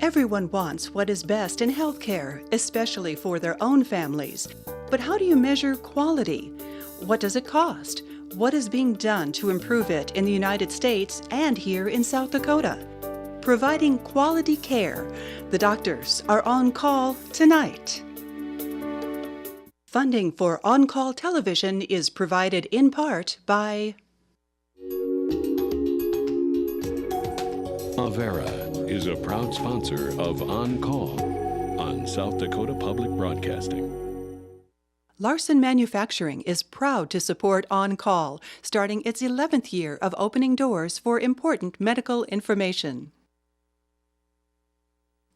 Everyone wants what is best in healthcare, especially for their own families. But how do you measure quality? What does it cost? What is being done to improve it in the United States and here in South Dakota? Providing quality care. The doctors are on call tonight. Funding for on-call television is provided in part by Avera is a proud sponsor of On Call on South Dakota Public Broadcasting. Larson Manufacturing is proud to support On Call, starting its 11th year of opening doors for important medical information.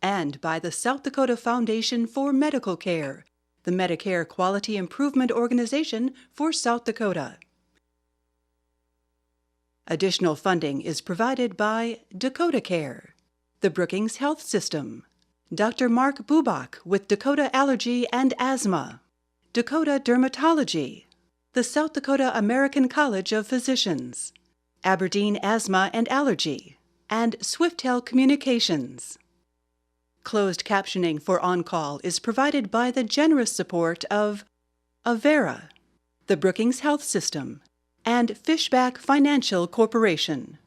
And by the South Dakota Foundation for Medical Care, the Medicare Quality Improvement Organization for South Dakota. Additional funding is provided by Dakota Care, the Brookings Health System, Dr. Mark Bubach with Dakota Allergy and Asthma, Dakota Dermatology, the South Dakota American College of Physicians, Aberdeen Asthma and Allergy, and Swiftel Communications. Closed captioning for On Call is provided by the generous support of Avera, the Brookings Health System, and Fishback Financial Corporation.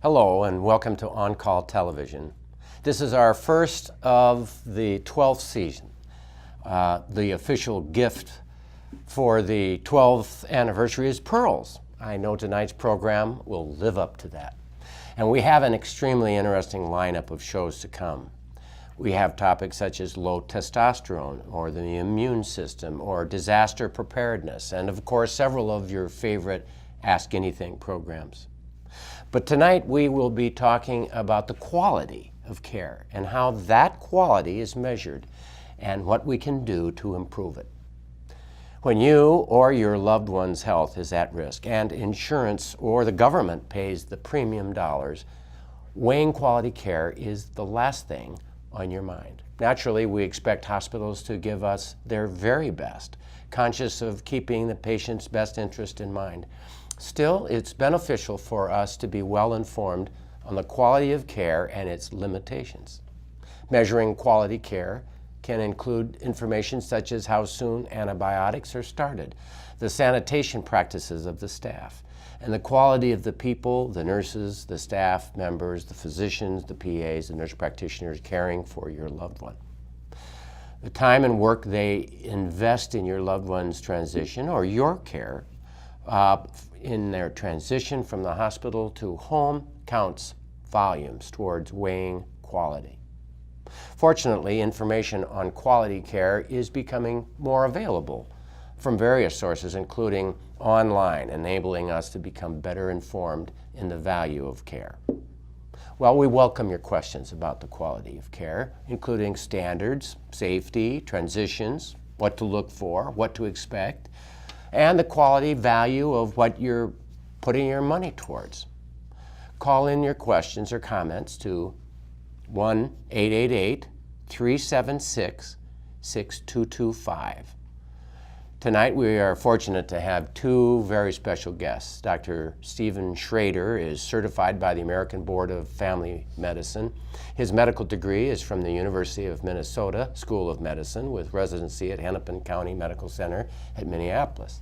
Hello and welcome to On Call Television. This is our first of the 12th season. The official gift for the 12th anniversary is pearls. I know tonight's program will live up to that. And we have an extremely interesting lineup of shows to come. We have topics such as low testosterone or the immune system or disaster preparedness and of course several of your favorite Ask Anything programs. But tonight we will be talking about the quality of care and how that quality is measured and what we can do to improve it. When you or your loved one's health is at risk and insurance or the government pays the premium dollars, weighing quality care is the last thing on your mind. Naturally, we expect hospitals to give us their very best, conscious of keeping the patient's best interest in mind. Still, it's beneficial for us to be well informed on the quality of care and its limitations. Measuring quality care can include information such as how soon antibiotics are started, the sanitation practices of the staff, and the quality of the people, the nurses, the staff members, the physicians, the PAs, the nurse practitioners caring for your loved one. The time and work they invest in your loved one's transition or your care in their transition from the hospital to home counts volumes towards weighing quality. Fortunately, information on quality care is becoming more available from various sources, including online, enabling us to become better informed in the value of care. Well, we welcome your questions about the quality of care, including standards, safety, transitions, what to look for, what to expect, and the quality value of what you're putting your money towards. Call in your questions or comments to 1-888-376-6225. Tonight we are fortunate to have two very special guests. Dr. Stephan Schroeder is certified by the American Board of Family Medicine. His medical degree is from the University of Minnesota School of Medicine with residency at Hennepin County Medical Center at Minneapolis.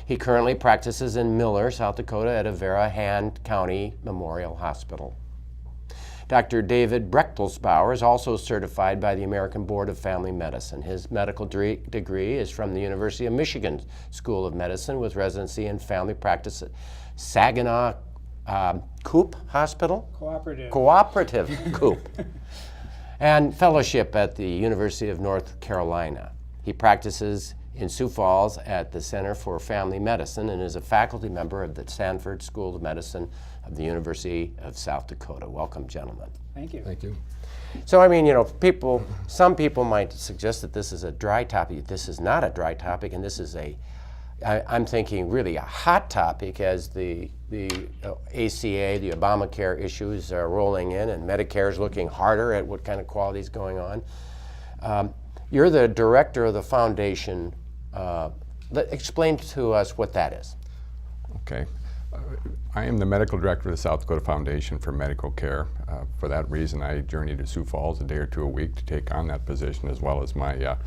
He currently practices in Miller, South Dakota at Avera Hand County Memorial Hospital. Dr. David Brechtelsbauer is also certified by the American Board of Family Medicine. His medical degree is from the University of Michigan School of Medicine with residency in family practice at Saginaw Coop Hospital? Cooperative Coop. And fellowship at the University of North Carolina. He practices in Sioux Falls at the Center for Family Medicine and is a faculty member of the Sanford School of Medicine of the University of South Dakota. Welcome, gentlemen. Thank you. Thank you. So, I mean, some people might suggest that this is a dry topic. This is not a dry topic, and this is a I'm thinking really a hot topic as the ACA, the Obamacare issues are rolling in, and Medicare is looking harder at what kind of quality is going on. You're the director of the foundation. Explain to us what that is. Okay. I am the medical director of the South Dakota Foundation for Medical Care. For that reason, I journey to Sioux Falls a day or two a week to take on that position, as well as my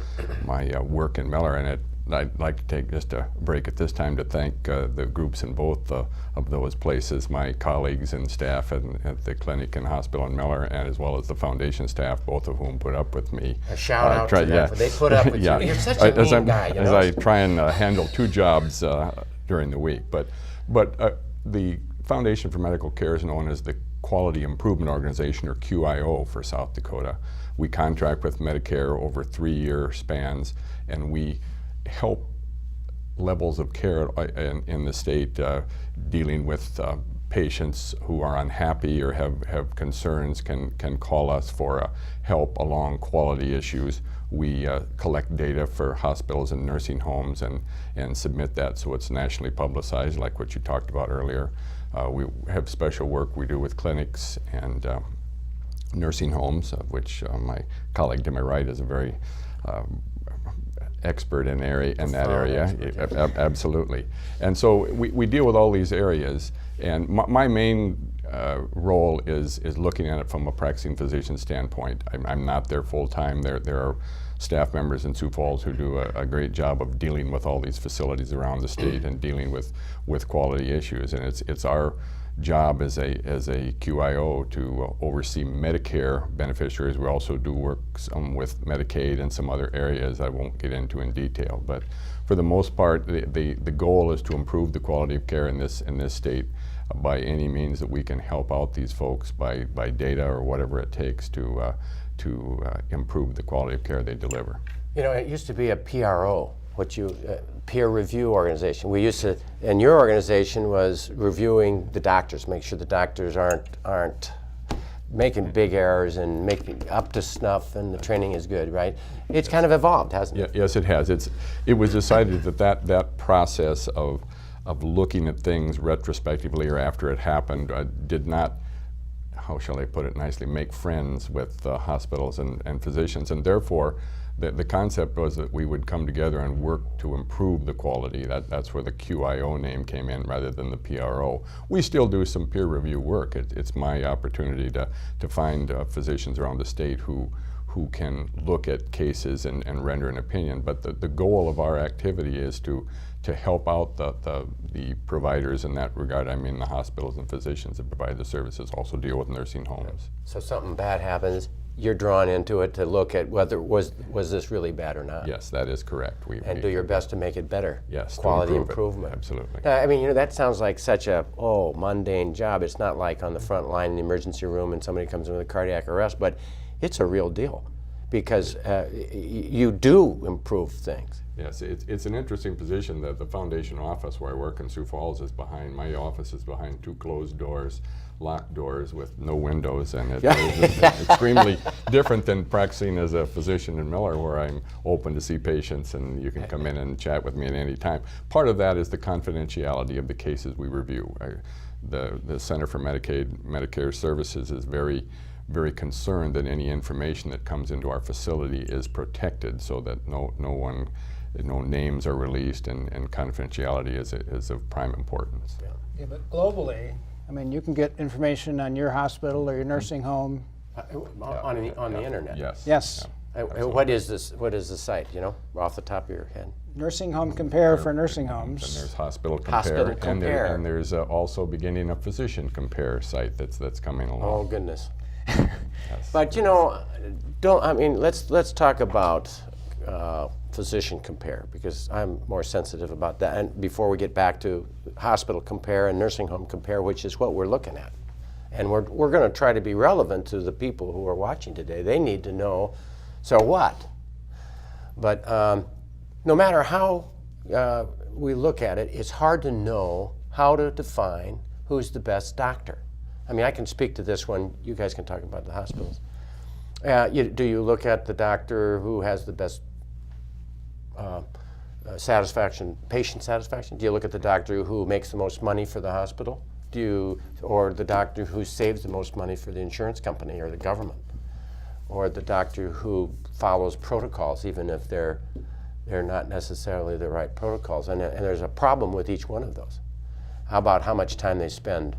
work in Miller. And I'd like to take just a break at this time to thank the groups in both of those places, my colleagues and staff at the clinic and hospital in Miller, and as well as the foundation staff, both of whom put up with me. A shout out to them. They put up with you. You're such a mean guy. You know? As I try and handle two jobs during the week. But the Foundation for Medical Care is known as the Quality Improvement Organization, or QIO, for South Dakota. We contract with Medicare over 3-year spans, and we help levels of care in the state dealing with patients who are unhappy or have concerns can call us for help along quality issues. We collect data for hospitals and nursing homes and submit that so it's nationally publicized, like what you talked about earlier. We have special work we do with clinics and nursing homes, of which my colleague to my right is a very expert in that area. Absolutely. And so we deal with all these areas, and my main role is looking at it from a practicing physician standpoint. I'm not there full time. There are staff members in Sioux Falls who do a great job of dealing with all these facilities around the state and dealing with quality issues. And it's our job as a QIO to oversee Medicare beneficiaries. We also do work with Medicaid and some other areas I won't get into in detail. But for the most part, the goal is to improve the quality of care in this state by any means that we can help out these folks by data or whatever it takes to improve the quality of care they deliver. You know, it used to be a PRO, peer review organization. We used to, and your organization was reviewing the doctors, make sure the doctors aren't making big errors and making up to snuff, and the training is good, right? It's kind of evolved, hasn't it? Yes, it has. It was decided that process of looking at things retrospectively or after it happened did not, how shall I put it nicely, make friends with hospitals and physicians, and therefore the concept was that we would come together and work to improve the quality. That's where the QIO name came in rather than the PRO. We still do some peer review work. It's my opportunity to find physicians around the state who can look at cases and render an opinion, but the goal of our activity is to help out the providers in that regard. I mean the hospitals and physicians that provide the services also deal with nursing homes. So something bad happens, you're drawn into it to look at whether was this really bad or not. Yes, that is correct. And do your best to make it better. Yes, quality improvement. Absolutely. I mean, you know, that sounds like such a mundane job. It's not like on the front line in the emergency room and somebody comes in with a cardiac arrest, but it's a real deal because you do improve things. Yes, it's an interesting position that the foundation office where I work in Sioux Falls is behind. My office is behind 2 closed doors, locked doors with no windows, and it's extremely different than practicing as a physician in Miller, where I'm open to see patients and you can come in and chat with me at any time. Part of that is the confidentiality of the cases we review. The Center for Medicare Services is very concerned that any information that comes into our facility is protected so that no names are released, and confidentiality is of prime importance. Yeah, but globally, I mean, you can get information on your hospital or your nursing home on the internet. Yes. Yes. Yeah, what is this? What is the site? You know, off the top of your head. Nursing Home Compare for nursing homes. And there's Hospital Compare. Hospital Compare. And there's also beginning a Physician Compare site that's coming along. Oh goodness. Yes. But you know, let's talk about Physician Compare, because I'm more sensitive about that. And before we get back to Hospital Compare and Nursing Home Compare, which is what we're looking at, and we're going to try to be relevant to the people who are watching today. They need to know. So what? But no matter how we look at it, it's hard to know how to define who's the best doctor. I mean, I can speak to this one. You guys can talk about the hospitals. Do you look at the doctor who has the best satisfaction, patient satisfaction? Do you look at the doctor who makes the most money for the hospital? Or the doctor who saves the most money for the insurance company or the government? Or the doctor who follows protocols even if they're not necessarily the right protocols? And there's a problem with each one of those. How about how much time they spend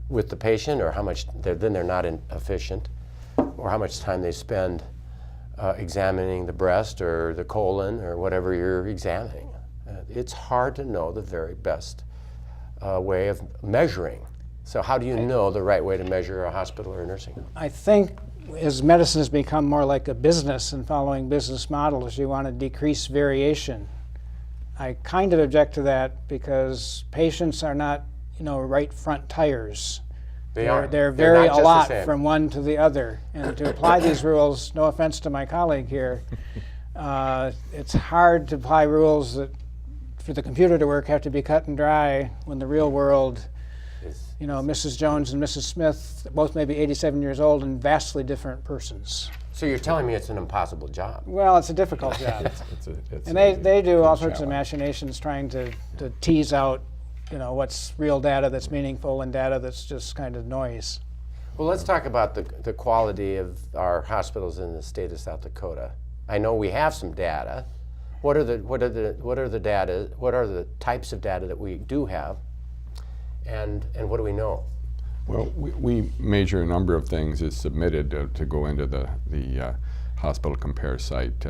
with the patient, or how much then they're not efficient, or how much time they spend examining the breast or the colon or whatever you're examining. It's hard to know the very best way of measuring. So how do you know the right way to measure a hospital or a nursing home? I think as medicine has become more like a business and following business models, you want to decrease variation. I kind of object to that because patients are not, right front tires. They're vary a lot from one to the other. And to apply these rules, no offense to my colleague here, it's hard to apply rules that for the computer to work have to be cut and dry when the real world, Mrs. Jones and Mrs. Smith both may be 87 years old and vastly different persons. So you're telling me it's an impossible job? Well, it's a difficult job. And they do all sorts of machinations trying to tease out, what's real data that's meaningful and data that's just kind of noise. Well, let's talk about the quality of our hospitals in the state of South Dakota. I know we have some data. What are the types of data that we do have, and what do we know? Well, we measure a number of things as submitted to go into the hospital compare site.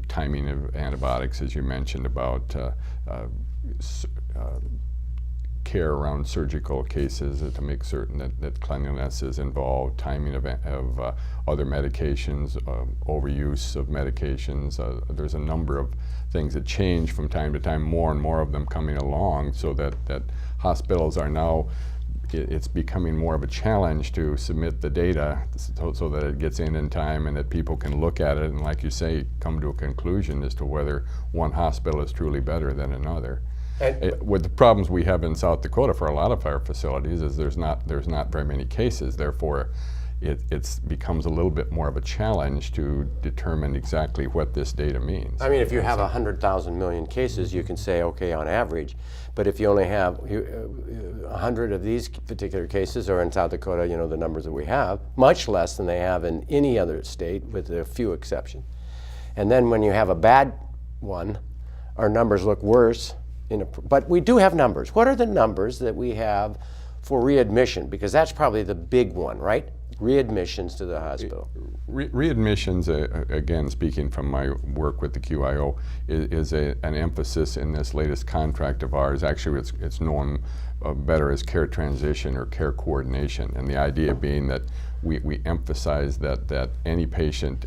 Timing of antibiotics, as you mentioned, about care around surgical cases to make certain that cleanliness is involved, timing of other medications, overuse of medications. There's a number of things that change from time to time, more and more of them coming along, so that hospitals are now, it's becoming more of a challenge to submit the data so that it gets in time and that people can look at it and, like you say, come to a conclusion as to whether one hospital is truly better than another. With the problems we have in South Dakota for a lot of our facilities is there's not very many cases. Therefore, it becomes a little bit more of a challenge to determine exactly what this data means. I mean, if you have 100,000 million cases, you can say, okay, on average. But if you only have 100 of these particular cases, or in South Dakota, the numbers that we have, much less than they have in any other state, with a few exceptions. And then when you have a bad one, our numbers look worse. But we do have numbers. What are the numbers that we have for readmission? Because that's probably the big one, right? Readmissions to the hospital. Readmissions, again, speaking from my work with the QIO, is an emphasis in this latest contract of ours. Actually, it's known better as care transition or care coordination. And the idea being that we emphasize that any patient,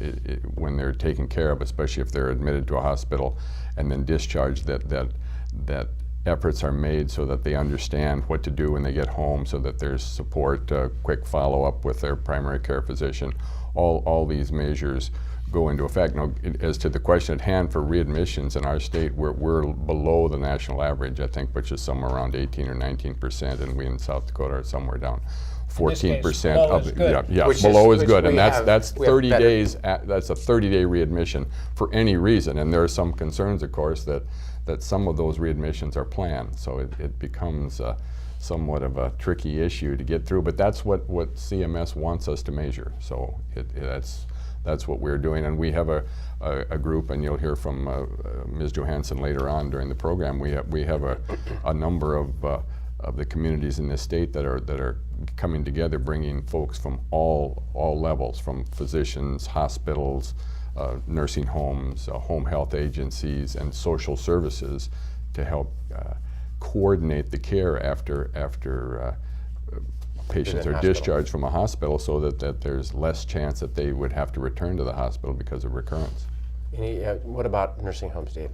when they're taken care of, especially if they're admitted to a hospital and then discharged, that efforts are made so that they understand what to do when they get home, so that there's support, quick follow-up with their primary care physician. All these measures go into effect. Now, as to the question at hand for readmissions in our state, we're below the national average, I think, which is somewhere around 18 or 19%, and we in South Dakota are somewhere down 14% of the, below is good, and that's 30 days. That's a 30-day readmission for any reason, and there are some concerns, of course, that some of those readmissions are planned, so it becomes somewhat of a tricky issue to get through. But that's what CMS wants us to measure. So that's what we're doing, and we have a group, and you'll hear from Ms. Johannsen later on during the program. We have a number of the communities in this state that are coming together, bringing folks from all levels, from physicians, hospitals, nursing homes, home health agencies, and social services to help coordinate the care after patients are discharged from a hospital, so that there's less chance that they would have to return to the hospital because of recurrence. What about nursing homes, Dave?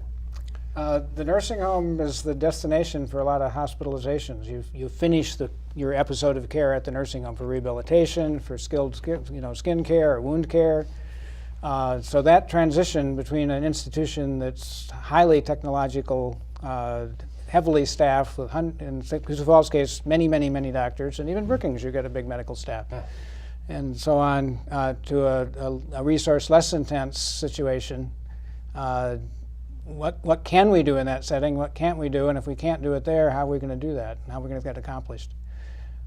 The nursing home is the destination for a lot of hospitalizations. You finish your episode of care at the nursing home for rehabilitation, for skilled skin care or wound care. So that transition between an institution that's highly technological, heavily staffed, with in Sioux Falls' case, many doctors, and even Brookings, you get a big medical staff, and so on, to a resource less intense situation, what can we do in that setting, what can't we do, and if we can't do it there, how are we going to do that, and how are we going to get it accomplished?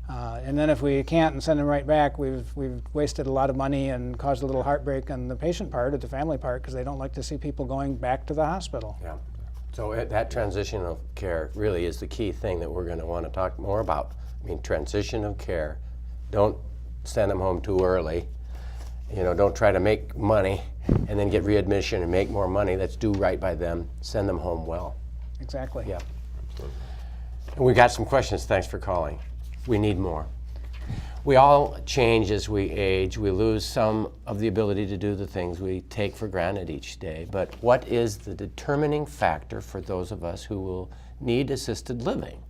And then if we can't and send them right back, we've wasted a lot of money and caused a little heartbreak on the patient part, or the family part, because they don't like to see people going back to the hospital. Yeah. So that transitional care really is the key thing that we're going to want to talk more about. I mean, transition of care. Don't send them home too early. You know, don't try to make money and then get readmission and make more money. Let's do right by them. Send them home well. Exactly. Yeah. And we got some questions. Thanks for calling. We need more. We all change as we age. We lose some of the ability to do the things we take for granted each day. But what is the determining factor for those of us who will need assisted living?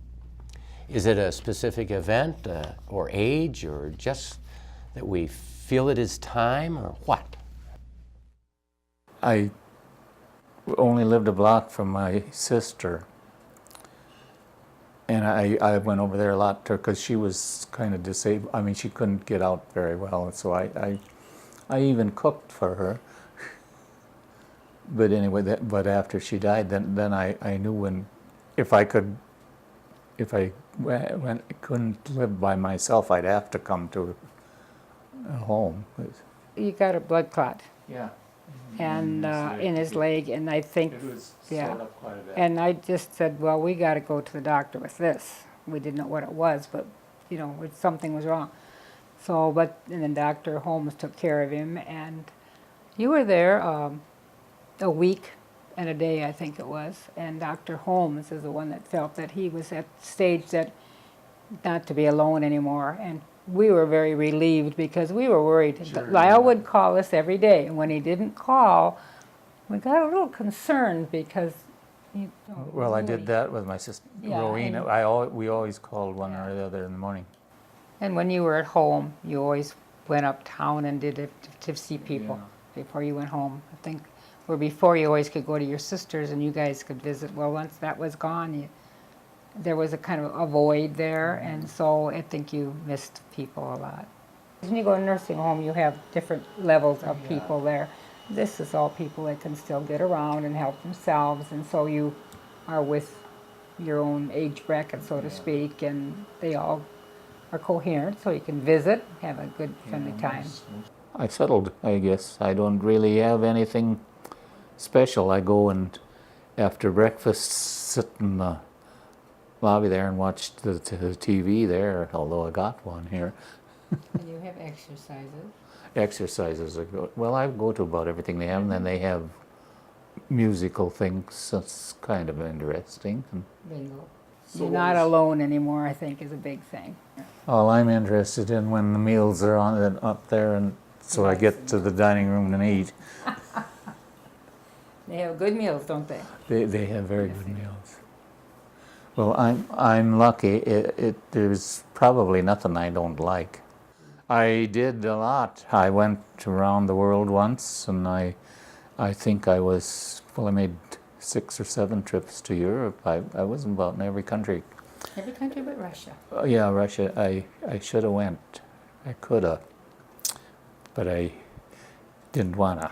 Is it a specific event or age, or just that we feel it is time, or what? I only lived a block from my sister, and I went over there a lot because she was kind of disabled. I mean, she couldn't get out very well, and so I even cooked for her. But anyway, but after she died, then I knew if I couldn't live by myself, I'd have to come to a home. You got a blood clot. Yeah. And in his leg, and I think, It was yeah. sort of quite a bit. And I just said, well, we got to go to the doctor with this. We didn't know what it was, but you know, something was wrong. So, and then Dr. Holmes took care of him, and you were there a week and a day, I think it was. And Dr. Holmes is the one that felt that he was at the stage that not to be alone anymore, and we were very relieved because we were worried. Sure, Lyle yeah. would call us every day, and when he didn't call, we got a little concerned because. Well, I did that with my sister, Yeah, Rowena. We always called one or the other in the morning. And when you were at home, you always went uptown and did it to see people before you went home. I think, or before you always could go to your sister's and you guys could visit. Well, once that was gone, there was a kind of a void there, and so I think you missed people a lot. When you go to a nursing home, you have different levels of people there. This is all people that can still get around and help themselves, and so you are with your own age bracket, so to speak, and they all are coherent, so you can visit, have a good, friendly time. I settled, I guess. I don't really have anything special. I go and after breakfast sit in the lobby there and watch the TV there, although I got one here. And you have exercises. Exercises. I go to about everything they have, and then they have musical things. That's kind of interesting. Bingo. You're not alone anymore, I think, is a big thing. All I'm interested in when the meals are on up there, and so I get to the dining room and eat. They have good meals, don't they? They have very good meals. Well, I'm lucky. There's probably nothing I don't like. I did a lot. I went around the world once, and I think I made 6 or 7 trips to Europe. I was about in every country. Every country but Russia. Yeah, Russia. I should have went. I could have, but I didn't wanna.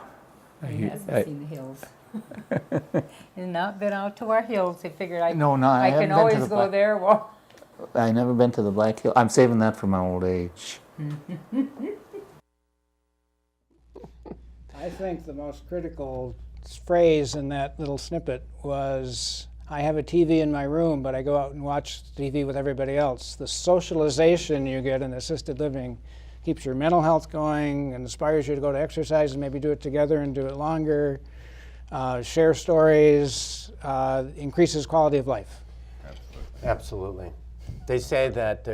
He hasn't seen the hills. He's not been out to our hills. He figured I haven't can been to always the go there. Well, I never been to the Black Hill. I'm saving that for my old age. I think the most critical phrase in that little snippet was, I have a TV in my room, but I go out and watch TV with everybody else. The socialization you get in assisted living keeps your mental health going and inspires you to go to exercise and maybe do it together and do it longer, share stories, increases quality of life. Absolutely. They say that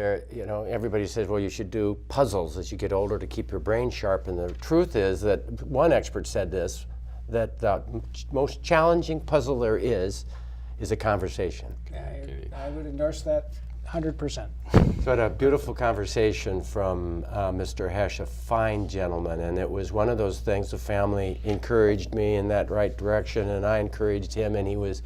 everybody says, well, you should do puzzles as you get older to keep your brain sharp. And the truth is that one expert said this, that the most challenging puzzle there is a conversation. I would endorse that 100%. So I had a beautiful conversation from Mr. Heesch, a fine gentleman, and it was one of those things the family encouraged me in that right direction, and I encouraged him, and he was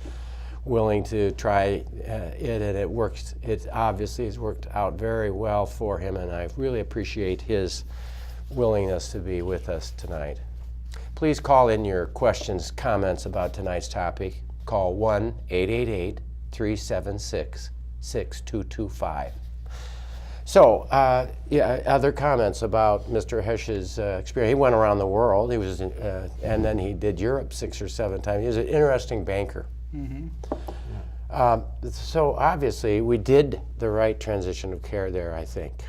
willing to try it, and it worked. It obviously has worked out very well for him, and I really appreciate his willingness to be with us tonight. Please call in your questions, comments about tonight's topic. call 1-888-376-6225. So, other comments about Mr. Heesch's experience. He went around the world. He was, and then he did Europe 6 or 7 times. He was an interesting banker. So obviously, we did the right transition of care there, I think.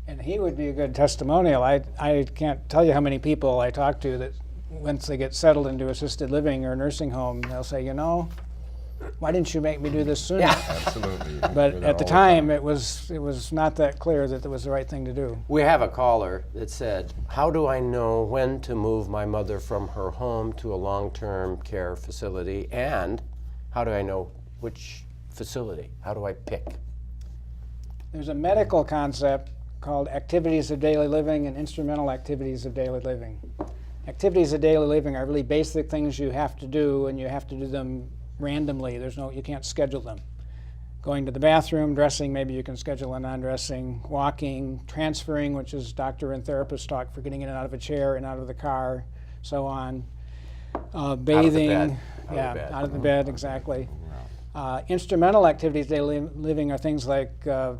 And he would be a good testimonial. I can't tell you how many people I talk to that once they get settled into assisted living or nursing home, they'll say, you know, why didn't you make me do this sooner? Absolutely. But at the time, it was not that clear that it was the right thing to do. We have a caller that said, how do I know when to move my mother from her home to a long-term care facility, and how do I know which facility? How do I pick? There's a medical concept called activities of daily living and instrumental activities of daily living. Activities of daily living are really basic things you have to do, and you have to do them randomly. You can't schedule them. Going to the bathroom, dressing, maybe you can schedule a non-dressing, walking, transferring, which is doctor and therapist talk for getting in and out of a chair and out of the car, so on. Bathing, out of the bed, exactly. Instrumental activities of daily living are things like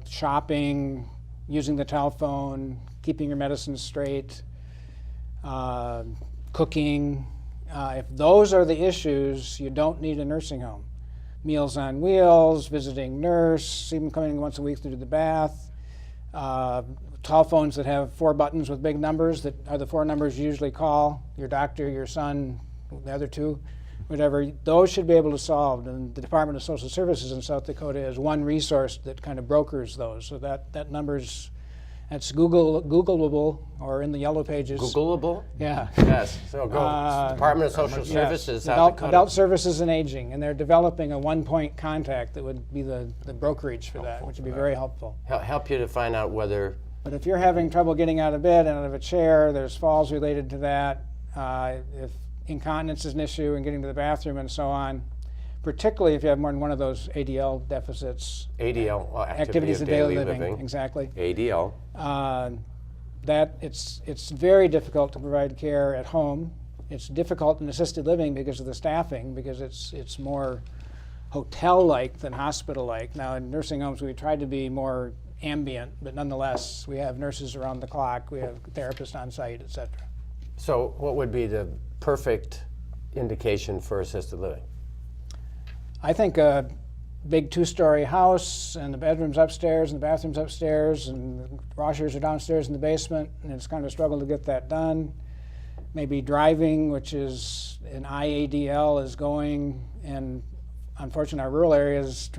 shopping, using the telephone, keeping your medicines straight, cooking. If those are the issues, you don't need a nursing home. Meals on Wheels, visiting nurse, even coming once a week to do the bath, telephones that have 4 buttons with big numbers that are the 4 numbers you usually call, your doctor, your son, the other 2, whatever. Those should be able to solve. And the Department of Social Services in South Dakota is one resource that kind of brokers those. So that number's, that's Googleable, or in the yellow pages. Googleable? Yeah. Yes. So go. Department of Social Services, South Dakota. Adult Services and Aging, and they're developing a one-point contact that would be the brokerage for that, which would be very helpful. Help you to find out whether. But if you're having trouble getting out of bed and out of a chair, there's falls related to that. If incontinence is an issue and getting to the bathroom and so on, particularly if you have more than one of those ADL deficits. ADL, activities of daily living. Exactly. ADL. That it's very difficult to provide care at home. It's difficult in assisted living because of the staffing, because it's more hotel-like than hospital-like. Now in nursing homes we try to be more ambient, but nonetheless we have nurses around the clock, we have therapists on site, etc. So what would be the perfect indication for assisted living? I think a big 2-story house, and the bedrooms upstairs and the bathrooms upstairs, and the washers are downstairs in the basement, and it's kind of a struggle to get that done. Maybe driving, which is an IADL, is going, and unfortunately our rural areas,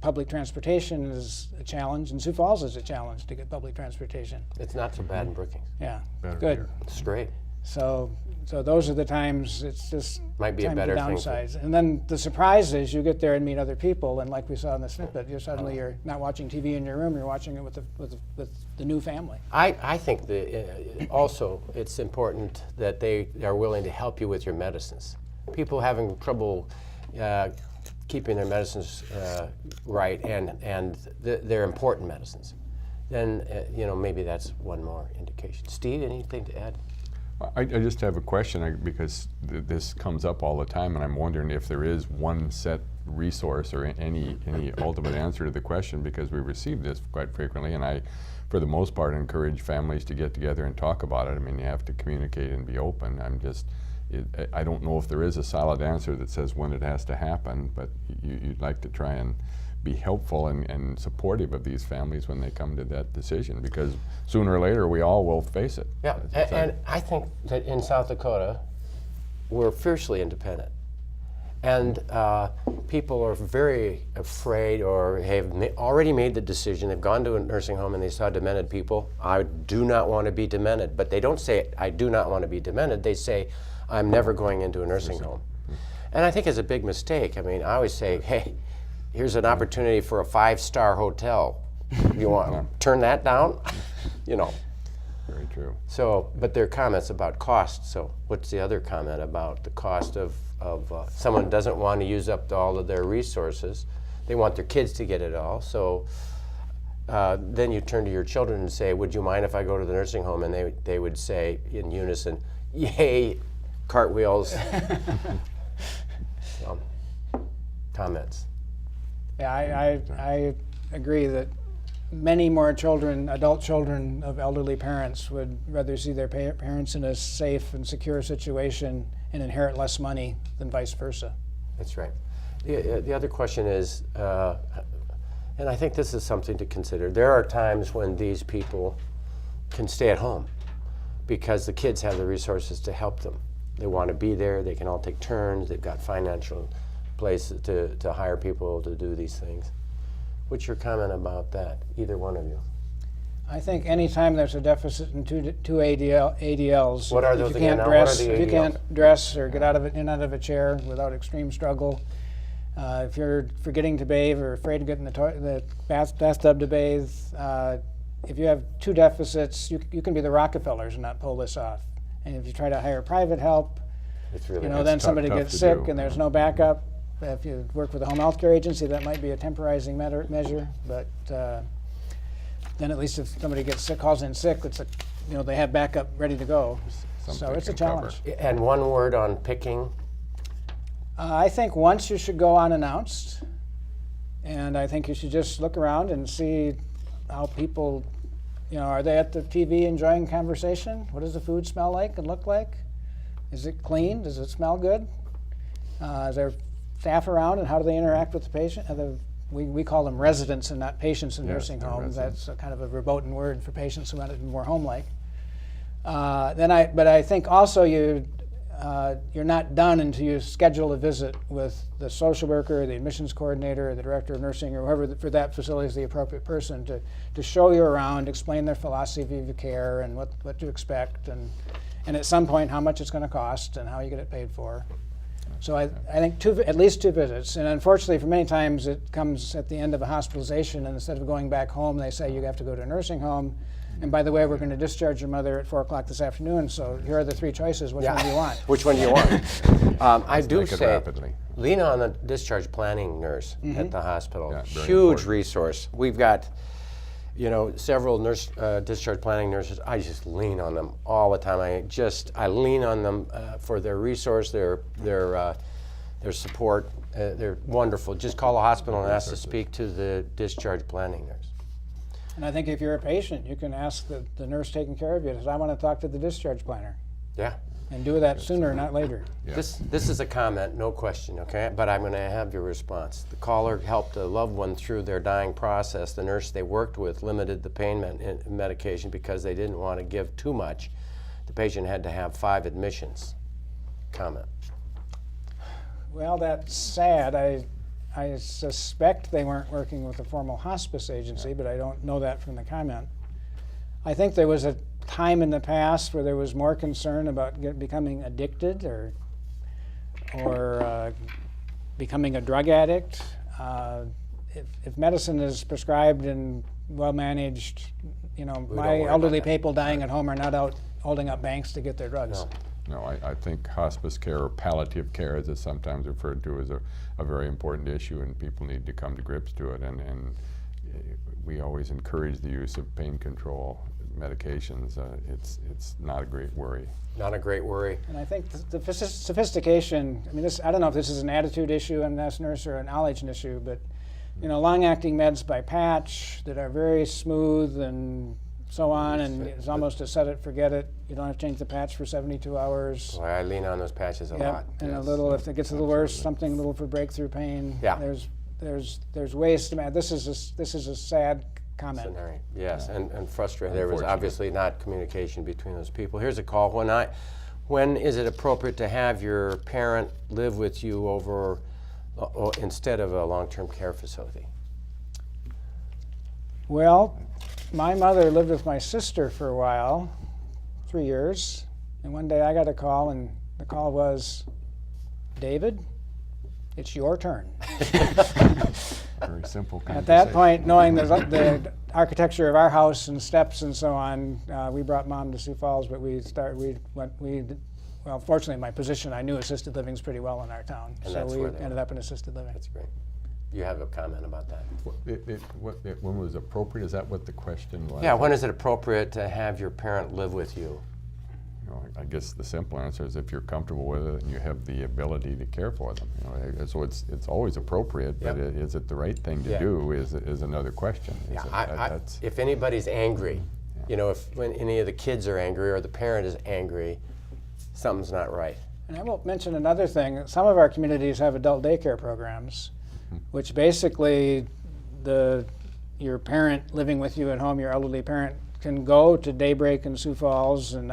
public transportation is a challenge, and Sioux Falls is a challenge to get public transportation. It's not so bad in Brookings. Yeah, Better good. here. It's great. So those are the times it's just Might be a time better to thing downsize. And then the surprise is you get there and meet other people, and like we saw in the snippet, you're not watching TV in your room, you're watching it with the new family. I think that also it's important that they are willing to help you with your medicines. People having trouble keeping their medicines right, and they're important medicines. Then maybe that's one more indication. Steve, anything to add? I just have a question because this comes up all the time, and I'm wondering if there is one set resource or any ultimate answer to the question, because we receive this quite frequently, and I, for the most part, encourage families to get together and talk about it. I mean, you have to communicate and be open. I don't know if there is a solid answer that says when it has to happen, but you'd like to try and be helpful and supportive of these families when they come to that decision, because sooner or later we all will face it. Yeah, and I think that in South Dakota we're fiercely independent, and people are very afraid or have already made the decision. They've gone to a nursing home and they saw demented people. I do not want to be demented, but they don't say I do not want to be demented. They say I'm never going into a nursing home, and I think it's a big mistake. I mean, I always say, hey, here's an opportunity for a 5-star hotel. You want to turn that down? Very true. So, but there are comments about cost. So what's the other comment about the cost of someone doesn't want to use up all of their resources. They want their kids to get it all. So then you turn to your children and say, would you mind if I go to the nursing home? And they would say in unison, yay, cartwheels. Comments? Yeah, I agree that many more children, adult children of elderly parents, would rather see their parents in a safe and secure situation and inherit less money than vice versa. That's right. The other question is, and I think this is something to consider, there are times when these people can stay at home because the kids have the resources to help them. They want to be there, they can all take turns, they've got financial places to hire people to do these things. What's your comment about that, either one of you? I think any time there's a deficit in two ADLs, What are if those you again can't now? What are dress, the if you ADLs? can't dress or get out of a chair without extreme struggle, if you're forgetting to bathe or afraid to get in the bathtub to bathe, if you have two deficits, you can be the Rockefellers and not pull this off. And if you try to hire private help, It's really then somebody tough gets to sick do. and there's no backup. If you work with a home health care agency, that might be a temporizing measure, but then at least if somebody gets sick, calls in sick, it's they have backup ready to go. So Something it's a can cover. challenge. And one word on picking. I think once you should go unannounced, and I think you should just look around and see how people, are they at the TV enjoying conversation? What does the food smell like and look like? Is it clean? Does it smell good? Is there staff around, and how do they interact with the patient? We call them residents and not patients in Yes, nursing they're homes. residents. That's a kind of a verboten word for patients who want it more home-like. But I think also you're not done until you schedule a visit with the social worker, the admissions coordinator, or the director of nursing, or whoever for that facility is the appropriate person to show you around, explain their philosophy of care and what to expect, and at some point how much it's going to cost and how you get it paid for. So I think at least two visits. And unfortunately, for many times, it comes at the end of a hospitalization, and instead of going back home, they say you have to go to a nursing home. And by the way, we're going to discharge your mother at 4 o'clock this afternoon, so here are the three choices. Which one do you want? Which one do you want? I do make it say, rapidly. lean on the discharge planning nurse at the hospital. Yeah, very Huge important. resource. We've got, several discharge planning nurses. I just lean on them all the time. I lean on them for their resource, their support. They're wonderful. Just call the hospital and ask to speak to the discharge planning nurse. And I think if you're a patient, you can ask the nurse taking care of you, I want to talk to the discharge planner. Yeah. And do that sooner, not later. Yeah. This is a comment, no question, okay? But I'm going to have your response. The caller helped a loved one through their dying process. The nurse they worked with limited the pain medication because they didn't want to give too much. The patient had to have 5 admissions. Comment. Well, that's sad. I suspect they weren't working with a formal hospice agency, but I don't know that from the comment. I think there was a time in the past where there was more concern about becoming addicted or becoming a drug addict. If medicine is prescribed and well managed, my elderly people dying at home are not out holding up banks to get their drugs. No, I think hospice care, or palliative care as it's sometimes referred to, is a very important issue, and people need to come to grips to it. And we always encourage the use of pain control medications. It's not a great worry. Not a great worry. And I think the sophistication, I don't know if this is an attitude issue in this nurse or a knowledge issue, but long-acting meds by patch that are very smooth and so on, and it's almost a set it, forget it. You don't have to change the patch for 72 hours. Boy, I lean on those patches a lot. And Yes, a little, if it gets a little worse, absolutely. something a little for breakthrough pain. Yeah. There's ways to this is a sad comment. Scenario. Yes, and frustrating. There was Unfortunate. obviously not communication between those people. Here's a call. When is it appropriate to have your parent live with you instead of a long-term care facility? Well, my mother lived with my sister for a while, 3 years, and one day I got a call, and the call was, "David, it's your turn." Very simple conversation. At that point, knowing the architecture of our house and steps and so on, we brought Mom to Sioux Falls, but fortunately, my position, I knew assisted living pretty well in our town, And so that's we where they ended were. up in assisted living. That's great. You have a comment about that? When was appropriate? Is that what the question was? Yeah, when is it appropriate to have your parent live with you? I guess the simple answer is if you're comfortable with it and you have the ability to care for them. So it's always appropriate, but is it the right thing to do is another question. If anybody's angry, when any of the kids are angry or the parent is angry, something's not right. And I will mention another thing. Some of our communities have adult daycare programs, which basically your parent living with you at home, your elderly parent, can go to Daybreak in Sioux Falls and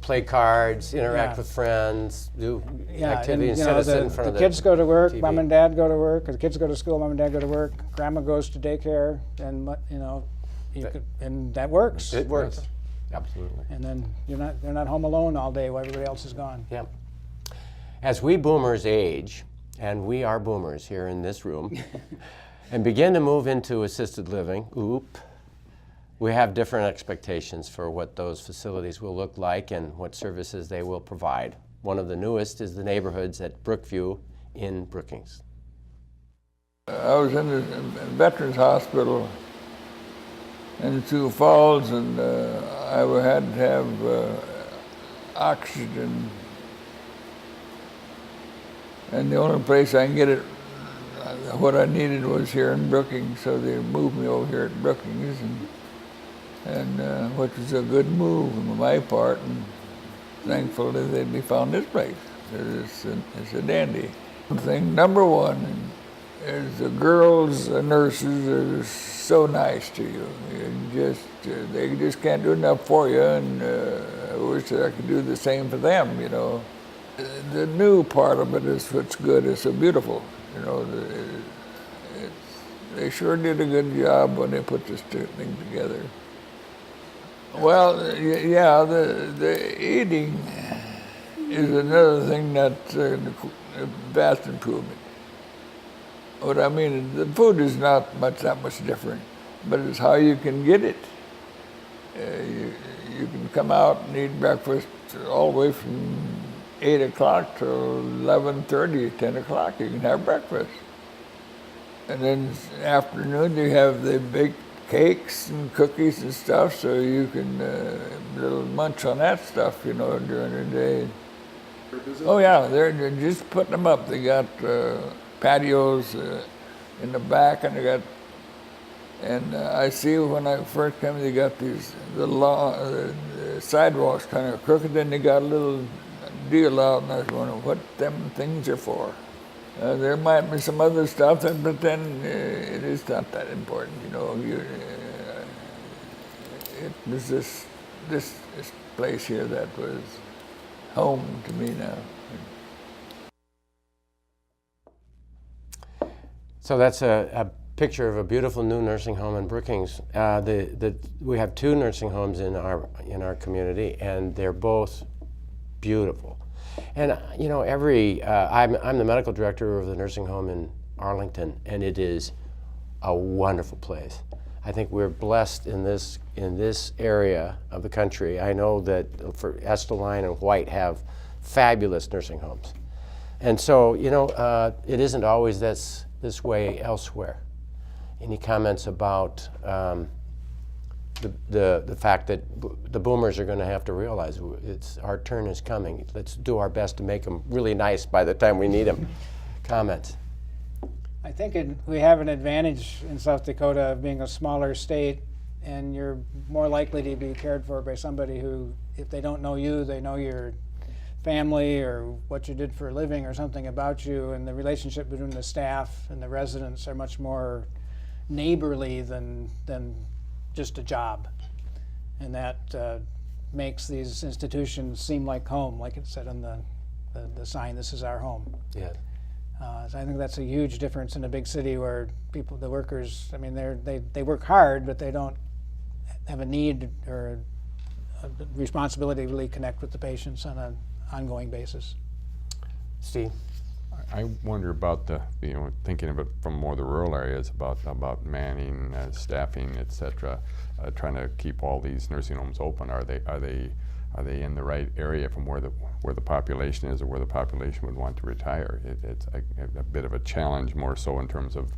play cards, interact with friends, do activities instead of sit in front of the kids go to work, TV. Mom and Dad go to work, or the kids go to school, Mom and Dad go to work, Grandma goes to daycare, and and that works. It works. Absolutely. And then they're not home alone all day while everybody else is gone. Yeah. As we boomers age, and we are boomers here in this room, and begin to move into assisted living, we have different expectations for what those facilities will look like and what services they will provide. One of the newest is the neighborhoods at Brookview in Brookings. I was in the Veterans Hospital in Sioux Falls, and I had to have oxygen. And the only place I can get it, what I needed was here in Brookings, so they moved me over here at Brookings, and which was a good move on my part, and thankfully they found this place. It's a dandy. Number one is the girls, the nurses are so nice to you. They just can't do enough for you, and I wish that I could do the same for them, The new part of it is what's good. It's so beautiful, They sure did a good job when they put this thing together. Well, the eating is another thing that's a vast improvement. What I mean is the food is not that much different, but it's how you can get it. You can come out and eat breakfast all the way from 8 o'clock to 11:30, 10 o'clock. You can have breakfast. And then afternoon you have the baked cakes and cookies and stuff, so you can little munch on that stuff, during the day. Oh yeah, they're just putting them up. They got patios in the back, and I see when I first came, they got the sidewalks kind of crooked, then they got a little deal out, and I was wondering what them things are for. There might be some other stuff, but then it is not that important, it was this place here that was home to me now. So that's a picture of a beautiful new nursing home in Brookings. We have 2 nursing homes in our community, and they're both beautiful. And I'm the medical director of the nursing home in Arlington, and it is a wonderful place. I think we're blessed in this area of the country. I know that for Estelline and White have fabulous nursing homes, and so it isn't always this way elsewhere. Any comments about the fact that the boomers are going to have to realize our turn is coming. Let's do our best to make them really nice by the time we need them. Comments? I think we have an advantage in South Dakota of being a smaller state, and you're more likely to be cared for by somebody who, if they don't know you, they know your family or what you did for a living or something about you, and the relationship between the staff and the residents are much more neighborly than just a job. And that makes these institutions seem like home, like it said on the sign, "This is our home." Yeah. So I think that's a huge difference in a big city where the workers, they work hard, but they don't have a need or a responsibility to really connect with the patients on an ongoing basis. Steve? I wonder about thinking of it from more the rural areas about manning, staffing, etc. Trying to keep all these nursing homes open. Are they in the right area from where the population is, or where the population would want to retire? It's a bit of a challenge, more so in terms of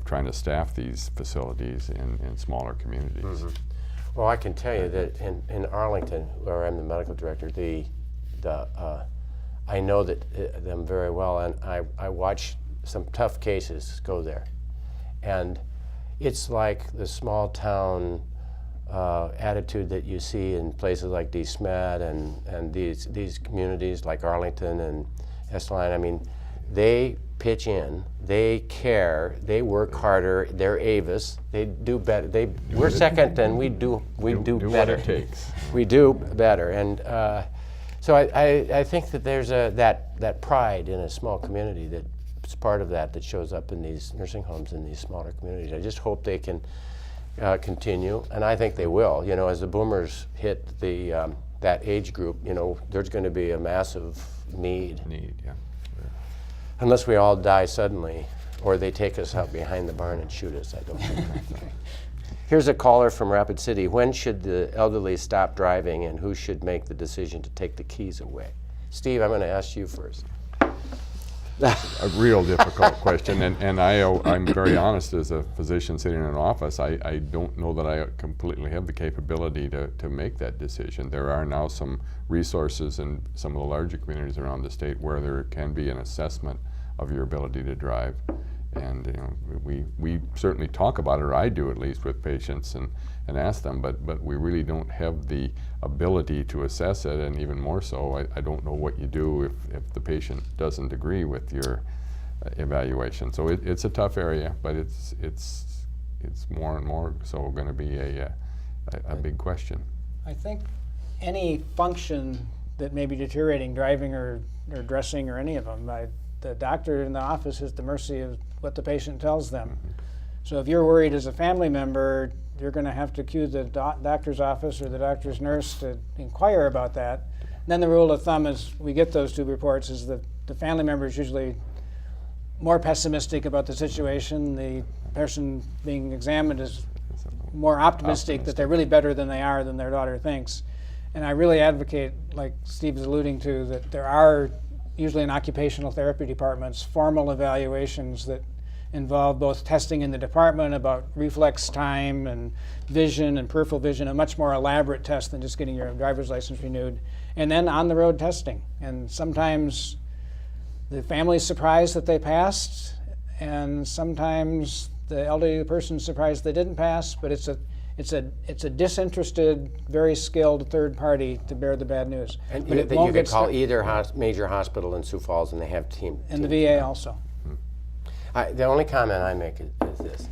trying to staff these facilities in smaller communities. Mm-hmm. Well, I can tell you that in Arlington, where I'm the medical director, I know them very well, and I watch some tough cases go there. And it's like the small town attitude that you see in places like DeSmet and these communities like Arlington and Estline. I mean, they pitch in, they care, they work harder, they're Avis, they do better. We're second, and we do better. What it takes. We do better, and so I think that there's that pride in a small community that's part of that shows up in these nursing homes in these smaller communities. I just hope they can continue, and I think they will. You know, as the boomers hit that age group, you know, there's going to be a massive need. Yeah. Unless we all die suddenly, or they take us out behind the barn and shoot us, I don't know. Here's a caller from Rapid City. When should the elderly stop driving, and who should make the decision to take the keys away? Steve, I'm going to ask you first. A real difficult question, and I'm very honest as a physician sitting in an office. I don't know that I completely have the capability to make that decision. There are now some resources in some of the larger communities around the state where there can be an assessment of your ability to drive, and you know, we certainly talk about it, or I do at least, with patients and ask them, but we really don't have the ability to assess it, and even more so, I don't know what you do if the patient doesn't agree with your evaluation. So it's a tough area, but it's more and more so going to be a big question. I think any function that may be deteriorating, driving or dressing or any of them, the doctor in the office is at the mercy of what the patient tells them. Mm-hmm. So if you're worried as a family member, you're going to have to cue the doctor's office or the doctor's nurse to inquire about that. And then the rule of thumb is we get those two reports is that the family member is usually more pessimistic about the situation. The person being examined is more optimistic that they're really better than they are, than their daughter thinks. And I really advocate, like Steve is alluding to, that there are usually in occupational therapy departments formal evaluations that involve both testing in the department about reflex time and vision and peripheral vision, a much more elaborate test than just getting your driver's license renewed, and then on-the-road testing. And sometimes the family's surprised that they passed, and sometimes the elderly person's surprised they didn't pass, but it's a disinterested, very skilled third party to bear the bad news. And you can call either major hospital in Sioux Falls, and they have team. And the VA also. The only comment I make is this.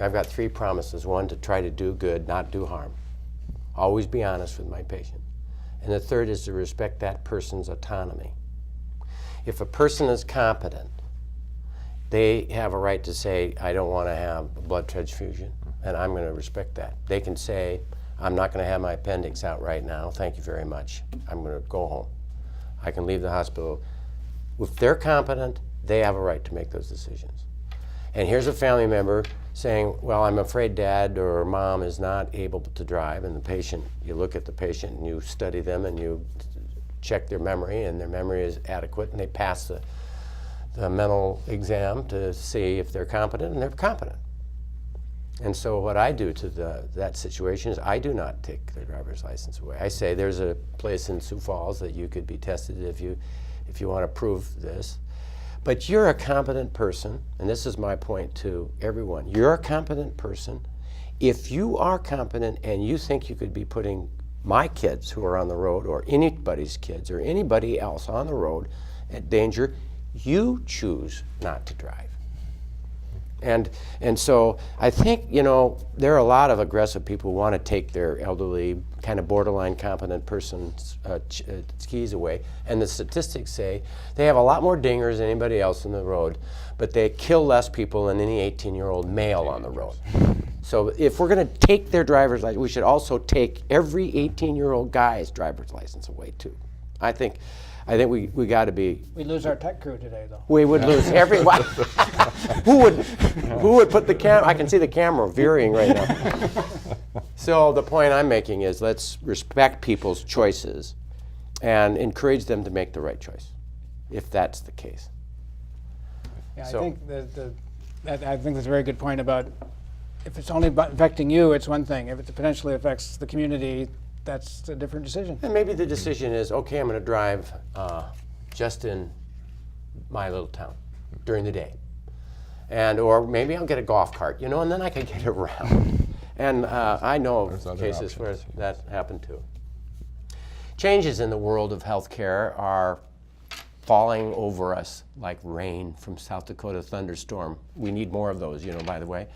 I've got 3 promises. One, to try to do good, not do harm. Always be honest with my patient. And the third is to respect that person's autonomy. If a person is competent, they have a right to say, I don't want to have a blood transfusion, and I'm going to respect that. They can say, I'm not going to have my appendix out right now. Thank you very much. I'm going to go home. I can leave the hospital. If they're competent, they have a right to make those decisions. And here's a family member saying, well, I'm afraid dad or mom is not able to drive, and the patient, you look at the patient and you study them and you check their memory, and their memory is adequate, and they pass the mental exam to see if they're competent, and they're competent. And so what I do to that situation is I do not take their driver's license away. I say there's a place in Sioux Falls that you could be tested if you want to prove this. But you're a competent person, and this is my point to everyone. You're a competent person. If you are competent and you think you could be putting my kids who are on the road, or anybody's kids, or anybody else on the road at danger, you choose not to drive. And so I think, you know, there are a lot of aggressive people who want to take their elderly, kind of borderline competent person's keys away. And the statistics say they have a lot more dingers than anybody else on the road, but they kill less people than any 18-year-old male on the road. So if we're going to take their driver's license, we should also take every 18-year-old guy's driver's license away too. I think we got to be. We lose our tech crew today, though. We would lose everyone. Who would put the camera? I can see the camera veering right now. So the point I'm making is let's respect people's choices and encourage them to make the right choice, if that's the case. Yeah, so, I think I think that's a very good point about if it's only affecting you, it's one thing. If it potentially affects the community, that's a different decision. And maybe the decision is, okay, I'm going to drive just in my little town during the day. Or maybe I'll get a golf cart, and then I can get around. And I know of cases where that happened too. Changes in the world of healthcare are falling over us like rain from South Dakota thunderstorm. We need more of those, by the way.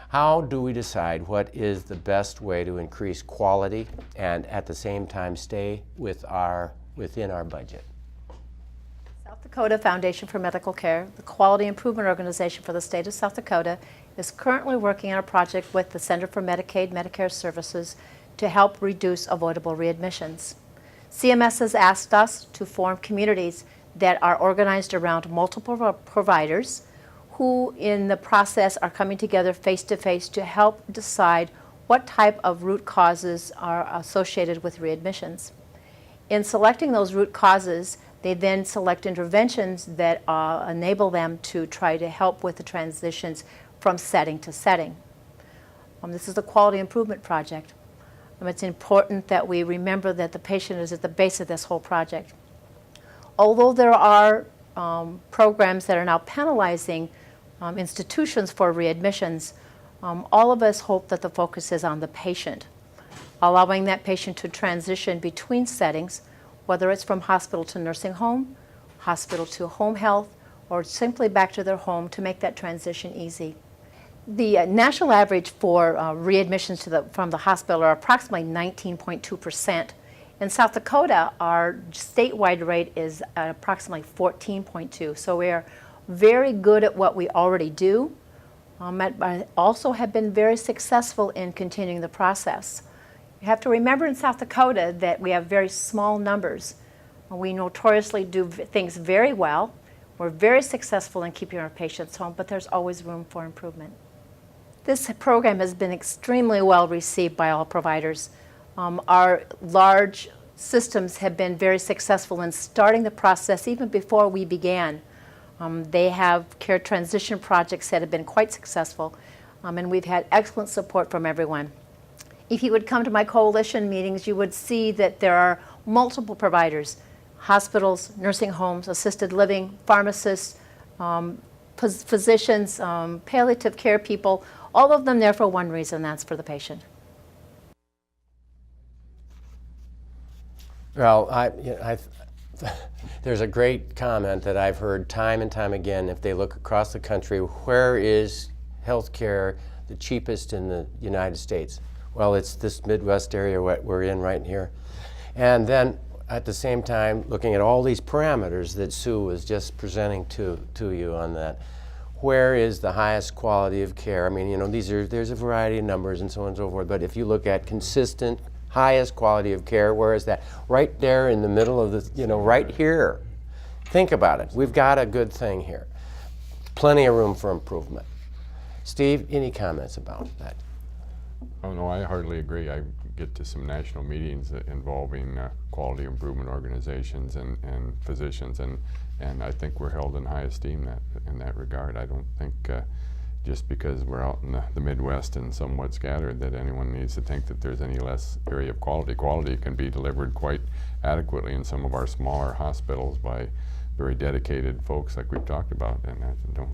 How do we decide what is the best way to increase quality and at the same time stay within our budget? South Dakota Foundation for Medical Care, the quality improvement organization for the state of South Dakota, is currently working on a project with the Center for Medicaid Medicare Services to help reduce avoidable readmissions. CMS has asked us to form communities that are organized around multiple providers who in the process are coming together face-to-face to help decide what type of root causes are associated with readmissions. In selecting those root causes, they then select interventions that enable them to try to help with the transitions from setting to setting. This is the quality improvement project. It's important that we remember that the patient is at the base of this whole project. Although there are programs that are now penalizing institutions for readmissions, all of us hope that the focus is on the patient, allowing that patient to transition between settings, whether it's from hospital to nursing home, hospital to home health, or simply back to their home, to make that transition easy. The national average for readmissions from the hospital are approximately 19.2%. In South Dakota, our statewide rate is at approximately 14.2%. So we are very good at what we already do, but also have been very successful in continuing the process. You have to remember in South Dakota that we have very small numbers. We notoriously do things very well. We're very successful in keeping our patients home, but there's always room for improvement. This program has been extremely well received by all providers. Our large systems have been very successful in starting the process even before we began. They have care transition projects that have been quite successful, and we've had excellent support from everyone. If you would come to my coalition meetings, you would see that there are multiple providers: hospitals, nursing homes, assisted living, pharmacists, physicians, palliative care people, all of them there for one reason, that's for the patient. Well, there's a great comment that I've heard time and time again. If they look across the country, where is healthcare the cheapest in the United States? Well, it's this Midwest area we're in right here. And then at the same time, looking at all these parameters that Sue was just presenting to you on that, where is the highest quality of care? I mean, there's a variety of numbers and so on and so forth, but if you look at consistent, highest quality of care, where is that? Right there in the middle of the, right here. Think about it. We've got a good thing here. Plenty of room for improvement. Steve, any comments about that? Oh, no, I hardly agree. I get to some national meetings involving quality improvement organizations and physicians, and I think we're held in high esteem in that regard. I don't think just because we're out in the Midwest and somewhat scattered that anyone needs to think that there's any less area of quality. Quality can be delivered quite adequately in some of our smaller hospitals by very dedicated folks like we've talked about, and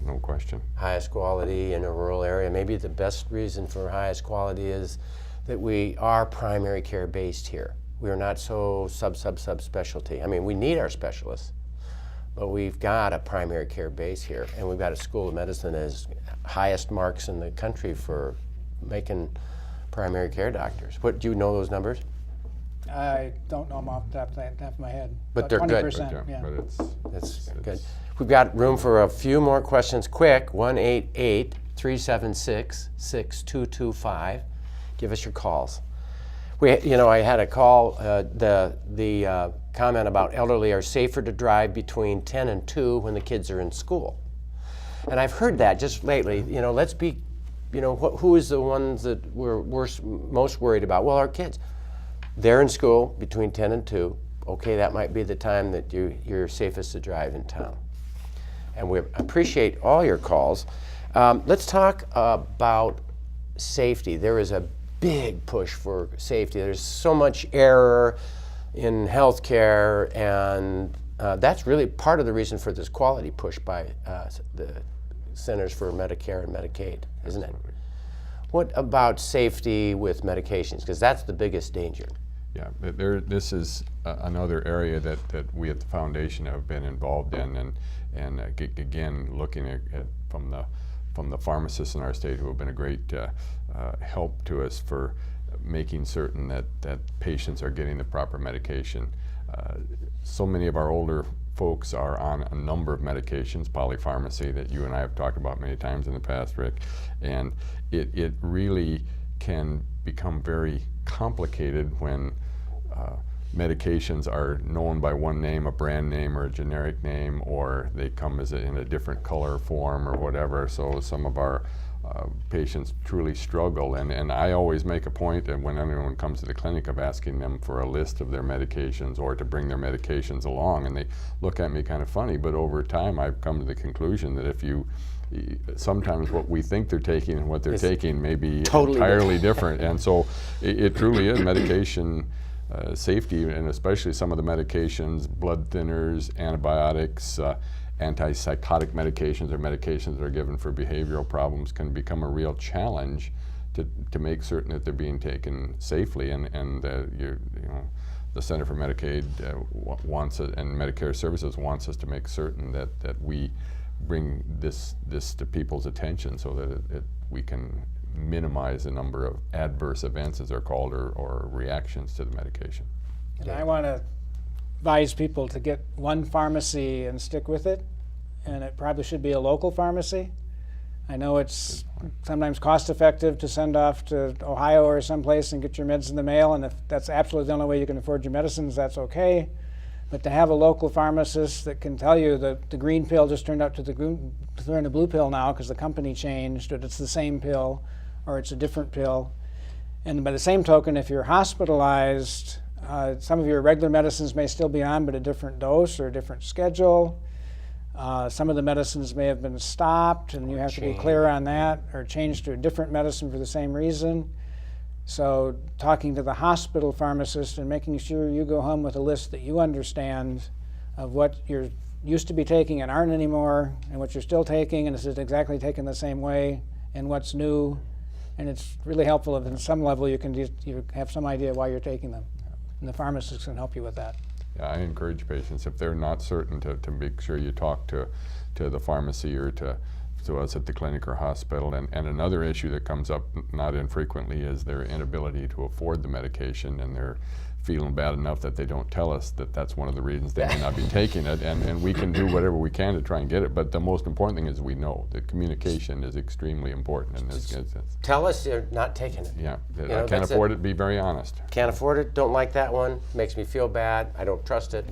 no question. Highest quality in a rural area. Maybe the best reason for highest quality is that we are primary care based here. We are not so subspecialty. I mean, we need our specialists, but we've got a primary care base here, and we've got a school of medicine that has highest marks in the country for making primary care doctors. Do you know those numbers? I don't know them off the top of my head. But they're good. 20%, yeah. But That's good. We've got room for a few more questions. Quick, 1-888-376-6225. Give us your calls. I had a call, the comment about elderly are safer to drive between 10 and 2 when the kids are in school. And I've heard that just lately. Let's be, who is the ones that we're most worried about? Well, our kids. They're in school between 10 and 2. Okay, that might be the time that you're safest to drive in town. And we appreciate all your calls. Let's talk about safety. There is a big push for safety. There's so much error in healthcare, and that's really part of the reason for this quality push by the Centers for Medicare and Medicaid, isn't it? What about safety with medications? Because that's the biggest danger. Yeah, this is another area that we at the foundation have been involved in, and again, looking at from the pharmacists in our state who have been a great help to us for making certain that patients are getting the proper medication. So many of our older folks are on a number of medications, polypharmacy, that you and I have talked about many times in the past, Rick, and it really can become very complicated when medications are known by one name, a brand name or a generic name, or they come in a different color form or whatever. So some of our patients truly struggle, and I always make a point that when anyone comes to the clinic of asking them for a list of their medications or to bring their medications along, and they look at me kind of funny, but over time I've come to the conclusion that sometimes what we think they're taking and what they're taking may be totally entirely different. And so it truly is medication safety, and especially some of the medications, blood thinners, antibiotics, antipsychotic medications, or medications that are given for behavioral problems, can become a real challenge to make certain that they're being taken safely. And the Center for Medicaid wants it, and Medicare Services wants us to make certain that we bring this to people's attention so that we can minimize the number of adverse events, as they're called, or reactions to the medication. And I want to advise people to get one pharmacy and stick with it, and it probably should be a local pharmacy. I know it's sometimes cost effective to send off to Ohio or someplace and get your meds in the mail, and if that's absolutely the only way you can afford your medicines, that's okay. But to have a local pharmacist that can tell you that the green pill just turned out to turn a blue pill now because the company changed, that it's the same pill or it's a different pill. And by the same token, if you're hospitalized, some of your regular medicines may still be on, but a different dose or a different schedule. Some of the medicines may have been stopped, and you have to be clear on that, or changed to a different medicine for the same reason. So talking to the hospital pharmacist and making sure you go home with a list that you understand of what you're used to be taking and aren't anymore, and what you're still taking, and is it exactly taken the same way, and what's new. And it's really helpful if, in some level, you have some idea why you're taking them. And the pharmacist can help you with that. Yeah, I encourage patients, if they're not certain, to make sure you talk to the pharmacy or to us at the clinic or hospital. And another issue that comes up not infrequently is their inability to afford the medication, and they're feeling bad enough that they don't tell us that that's one of the reasons they may not be taking it. And we can do whatever we can to try and get it, but the most important thing is we know that communication is extremely important in this instance. Tell us you're not taking it. Yeah, I can't afford it, be very honest. Can't afford it, don't like that one, makes me feel bad, I don't trust it.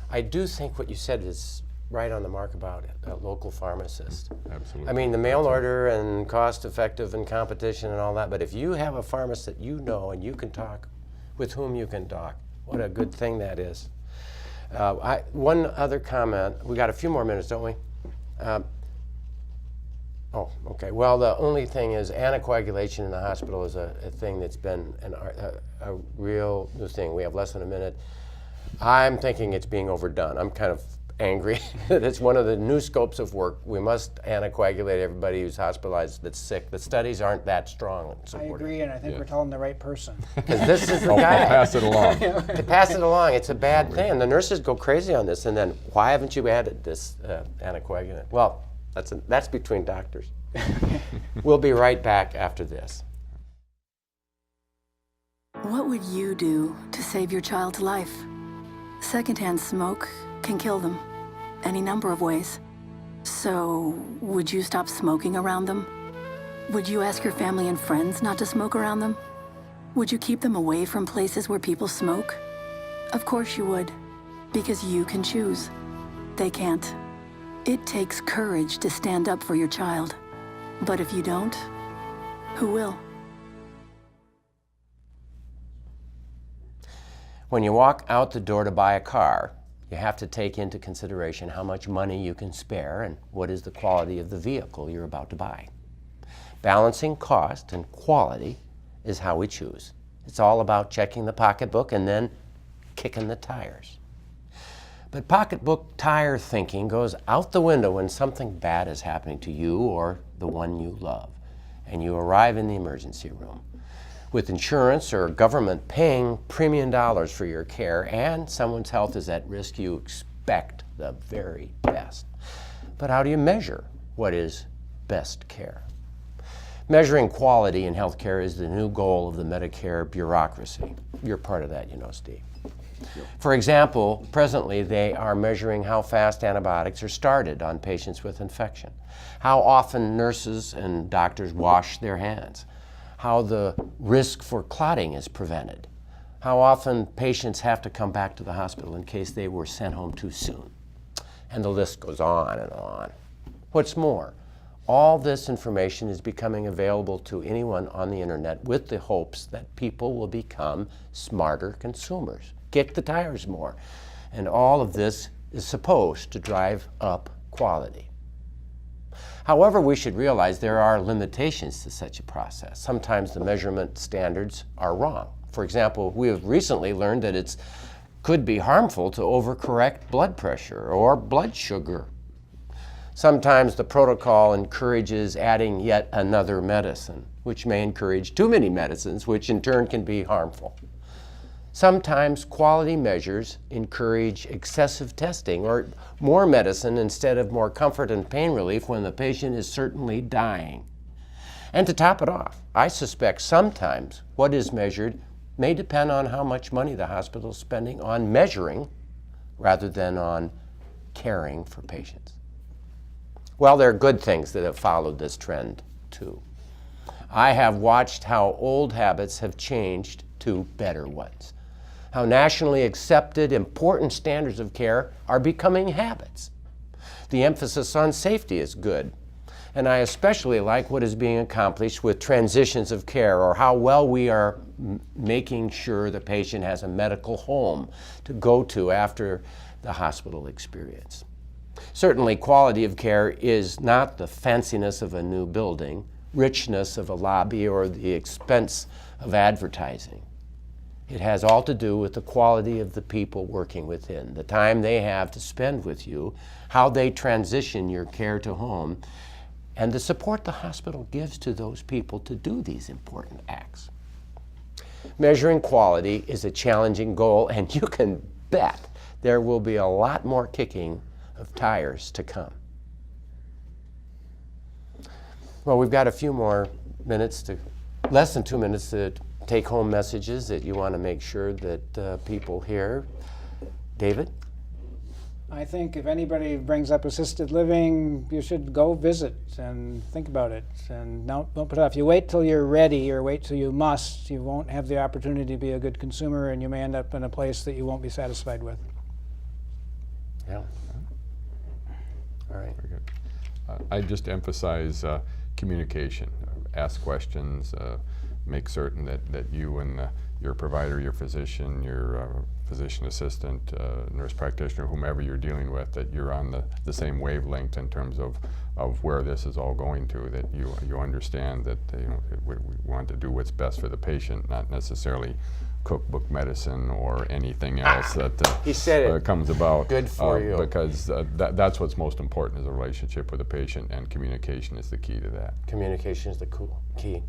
I do think what you said is right on the mark about it, a local pharmacist. Absolutely. I mean, the mail order and cost effective and competition and all that, but if you have a pharmacist that you know and you can talk, with whom you can talk, what a good thing that is. One other comment, we got a few more minutes, don't we? Oh, okay. Well, the only thing is anticoagulation in the hospital is a thing that's been a real new thing. We have less than a minute. I'm thinking it's being overdone. I'm kind of angry that it's one of the new scopes of work. We must anticoagulate everybody who's hospitalized that's sick. The studies aren't that strong. I agree, and I think we're telling the right person. Because this is the guy. Pass it along. To pass it along. It's a bad thing. And the nurses go crazy on this. And then, why haven't you added this anticoagulant? Well, that's between doctors. We'll be right back after this. What would you do to save your child's life? Secondhand smoke can kill them any number of ways. So, would you stop smoking around them? Would you ask your family and friends not to smoke around them? Would you keep them away from places where people smoke? Of course you would, because you can choose. They can't. It takes courage to stand up for your child. But if you don't, who will? When you walk out the door to buy a car, you have to take into consideration how much money you can spare and what is the quality of the vehicle you're about to buy. Balancing cost and quality is how we choose. It's all about checking the pocketbook and then kicking the tires. But pocketbook tire thinking goes out the window when something bad is happening to you or the one you love, and you arrive in the emergency room. With insurance or government paying premium dollars for your care and someone's health is at risk, you expect the very best. But how do you measure what is best care? Measuring quality in healthcare is the new goal of the Medicare bureaucracy. You're part of that, you know, Steve. For example, presently they are measuring how fast antibiotics are started on patients with infection, how often nurses and doctors wash their hands, how the risk for clotting is prevented, how often patients have to come back to the hospital in case they were sent home too soon. And the list goes on and on. What's more, all this information is becoming available to anyone on the internet with the hopes that people will become smarter consumers, kick the tires more. And all of this is supposed to drive up quality. However, we should realize there are limitations to such a process. Sometimes the measurement standards are wrong. For example, we have recently learned that it could be harmful to overcorrect blood pressure or blood sugar. Sometimes the protocol encourages adding yet another medicine, which may encourage too many medicines, which in turn can be harmful. Sometimes quality measures encourage excessive testing or more medicine instead of more comfort and pain relief when the patient is certainly dying. And to top it off, I suspect sometimes what is measured may depend on how much money the hospital is spending on measuring rather than on caring for patients. Well, there are good things that have followed this trend too. I have watched how old habits have changed to better ones, how nationally accepted important standards of care are becoming habits. The emphasis on safety is good, and I especially like what is being accomplished with transitions of care, or how well we are making sure the patient has a medical home to go to after the hospital experience. Certainly, quality of care is not the fanciness of a new building, richness of a lobby, or the expense of advertising. It has all to do with the quality of the people working within, the time they have to spend with you, how they transition your care to home, and the support the hospital gives to those people to do these important acts. Measuring quality is a challenging goal, and you can bet there will be a lot more kicking of tires to come. Well, we've got a few more minutes less than 2 minutes to take home messages that you want to make sure that people hear. David? I think if anybody brings up assisted living, you should go visit and think about it. And don't put it off. You wait till you're ready or wait till you must, you won't have the opportunity to be a good consumer, and you may end up in a place that you won't be satisfied with. Yeah. All right. Very good. I just emphasize communication. Ask questions. Make certain that you and your provider, your physician, your physician assistant, nurse practitioner, whomever you're dealing with, that you're on the same wavelength in terms of where this is all going to, that you understand that we want to do what's best for the patient, not necessarily cookbook medicine or anything else that he said it. Comes about. Good for you. Because that's what's most important, is a relationship with the patient, and communication is the key to that. Communication is the key.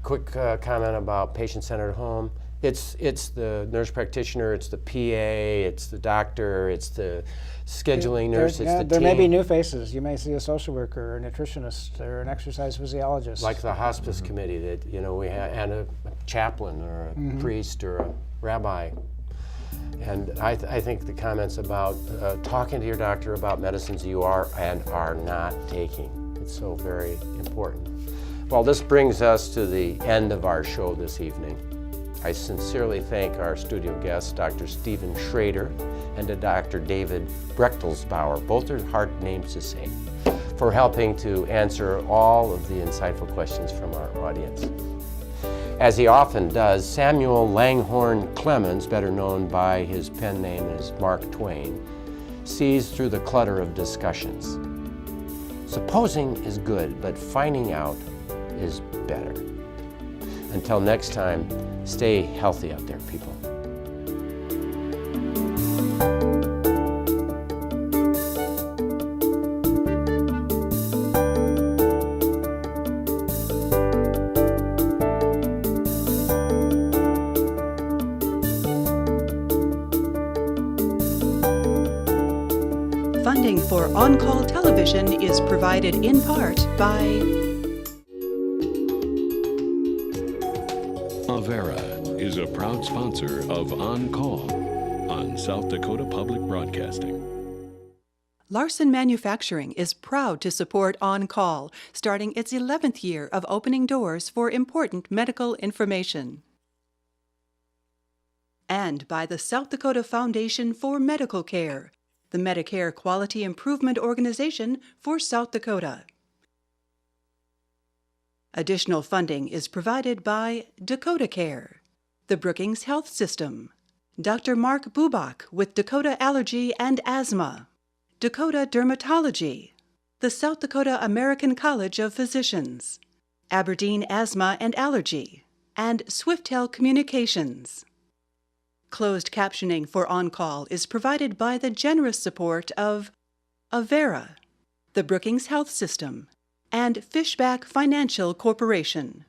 Quick comment about patient-centered home. It's the nurse practitioner, it's the PA, it's the doctor, it's the scheduling nurse, it's the there team. may be new faces. You may see a social worker, or a nutritionist, or an exercise physiologist. Like the hospice committee that we have, and a chaplain or a priest or a rabbi. And I think the comments about talking to your doctor about medicines you are and are not taking, it's so very important. Well, this brings us to the end of our show this evening. I sincerely thank our studio guests, Dr. Stephan Schroeder and Dr. David Brechtelsbauer, both are hard names to say, for helping to answer all of the insightful questions from our audience. As he often does, Samuel Langhorne Clemens, better known by his pen name as Mark Twain, sees through the clutter of discussions. Supposing is good, but finding out is better. Until next time, stay healthy out there, people. Funding for On-Call Television is provided in part by Avera is a proud sponsor of On Call on South Dakota Public Broadcasting. Larson Manufacturing is proud to support On Call, starting its 11th year of opening doors for important medical information. And by the South Dakota Foundation for Medical Care, the Medicare Quality Improvement Organization for South Dakota. Additional funding is provided by Dakota Care, the Brookings Health System, Dr. Mark Bubak with Dakota Allergy and Asthma, Dakota Dermatology, the South Dakota American College of Physicians, Aberdeen Asthma and Allergy, and Swiftel Communications. Closed captioning for On Call is provided by the generous support of Avera, the Brookings Health System, and Fishback Financial Corporation.